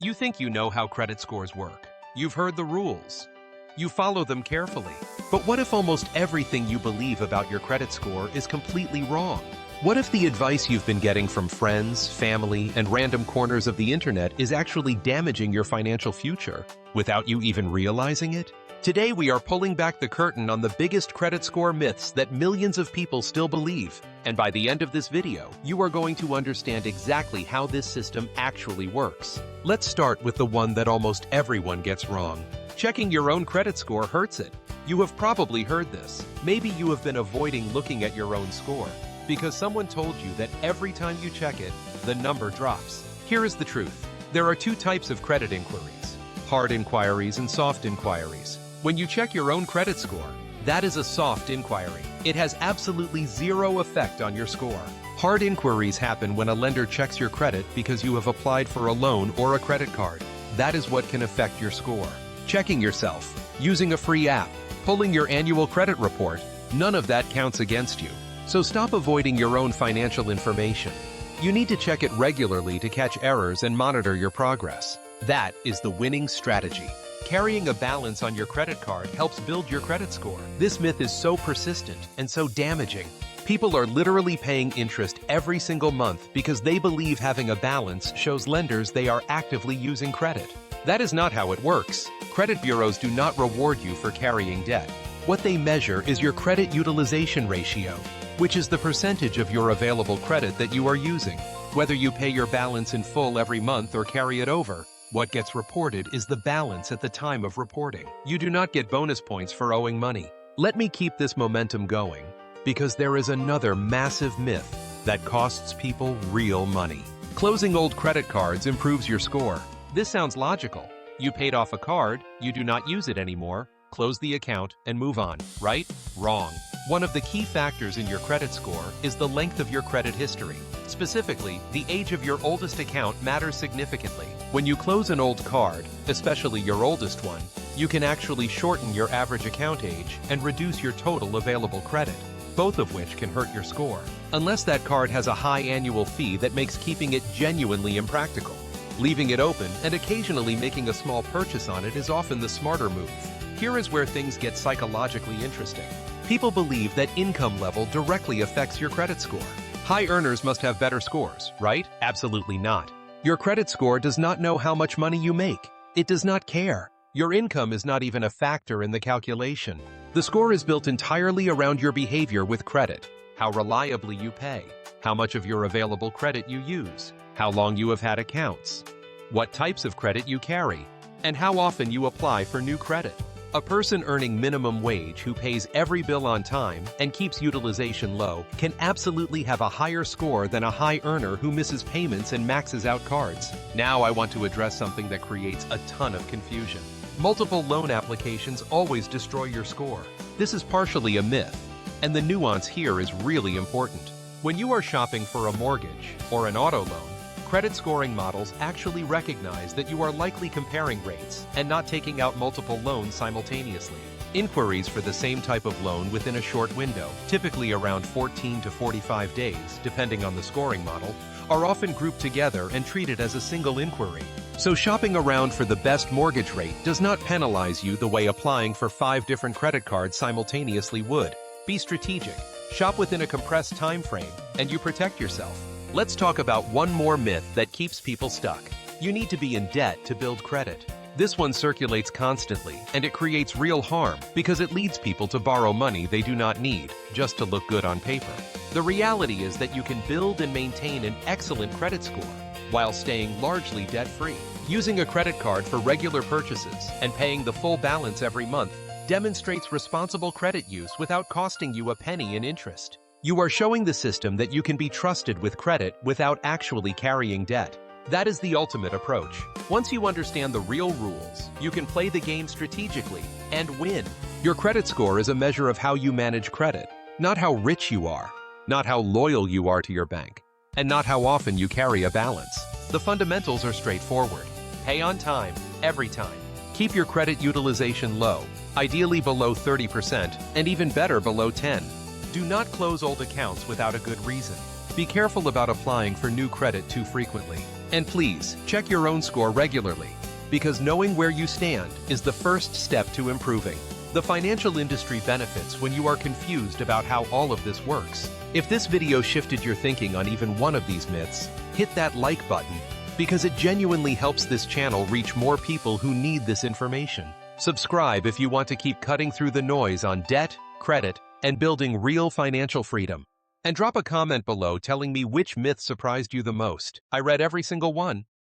You think you know how credit scores work. You've heard the rules. You follow them carefully. But what if almost everything you believe about your credit score is completely wrong? What if the advice you've been getting from friends, family, and random corners of the internet is actually damaging your financial future without you even realizing it? Today we are pulling back the curtain on the biggest credit score myths that millions of people still believe. And by the end of this video, you are going to understand exactly how this system actually works. Let's start with the one that almost everyone gets wrong. Checking your own credit score hurts it. You have probably heard this. Maybe you have been avoiding looking at your own score because someone told you that every time you check it, the number drops. Here is the truth. There are two types of credit inquiries: hard inquiries and soft inquiries. When you check your own credit score, that is a soft inquiry. It has absolutely zero effect on your score. Hard inquiries happen when a lender checks your credit because you have applied for a loan or a credit card. That is what can affect your score. Checking yourself, using a free app, pulling your annual credit report, none of that counts against you. So stop avoiding your own financial information. You need to check it regularly to catch errors and monitor your progress. That is the winning strategy. Carrying a balance on your credit card helps build your credit score. This myth is so persistent and so damaging. People are literally paying interest every single month because they believe having a balance shows lenders they are actively using credit. That is not how it works. Credit bureaus do not reward you for carrying debt. What they measure is your credit utilization ratio, which is the percentage of your available credit that you are using. Whether you pay your balance in full every month or carry it over, what gets reported is the balance at the time of reporting. You do not get bonus points for owing money. Let me keep this momentum going, because there is another massive myth that costs people real money. Closing old credit cards improves your score. This sounds logical. You paid off a card, you do not use it anymore, close the account and move on, right? Wrong. One of the key factors in your credit score is the length of your credit history. Specifically, the age of your oldest account matters significantly. When you close an old card, especially your oldest one, you can actually shorten your average account age and reduce your total available credit, both of which can hurt your score, unless that card has a high annual fee that makes keeping it genuinely impractical. Leaving it open and occasionally making a small purchase on it is often the smarter move. Here is where things get psychologically interesting. People believe that income level directly affects your credit score. High earners must have better scores, right? Absolutely not. Your credit score does not know how much money you make. It does not care. Your income is not even a factor in the calculation. The score is built entirely around your behavior with credit: how reliably you pay, how much of your available credit you use, how long you have had accounts, what types of credit you carry, and how often you apply for new credit. A person earning minimum wage who pays every bill on time and keeps utilization low can absolutely have a higher score than a high earner who misses payments and maxes out cards. Now I want to address something that creates a ton of confusion. Multiple loan applications always destroy your score. This is partially a myth, and the nuance here is really important. When you are shopping for a mortgage or an auto loan, credit scoring models actually recognize that you are likely comparing rates and not taking out multiple loans simultaneously. Inquiries for the same type of loan within a short window, typically around 14 to 45 days, depending on the scoring model, are often grouped together and treated as a single inquiry. So shopping around for the best mortgage rate does not penalize you the way applying for 5 different credit cards simultaneously would. Be strategic. Shop within a compressed time frame, and you protect yourself. Let's talk about one more myth that keeps people stuck. You need to be in debt to build credit. This one circulates constantly, and it creates real harm because it leads people to borrow money they do not need just to look good on paper. The reality is that you can build and maintain an excellent credit score while staying largely debt-free. Using a credit card for regular purchases and paying the full balance every month demonstrates responsible credit use without costing you a penny in interest. You are showing the system that you can be trusted with credit without actually carrying debt. That is the ultimate approach. Once you understand the real rules, you can play the game strategically and win. Your credit score is a measure of how you manage credit, not how rich you are, not how loyal you are to your bank, and not how often you carry a balance. The fundamentals are straightforward. Pay on time, every time. Keep your credit utilization low, ideally below 30%, and even better below 10%. Do not close old accounts without a good reason. Be careful about applying for new credit too frequently. And please, check your own score regularly, because knowing where you stand is the first step to improving. The financial industry benefits when you are confused about how all of this works. If this video shifted your thinking on even one of these myths, hit that like button, because it genuinely helps this channel reach more people who need this information. Subscribe if you want to keep cutting through the noise on debt, credit, and building real financial freedom. And drop a comment below telling me which myth surprised you the most. I read every single one.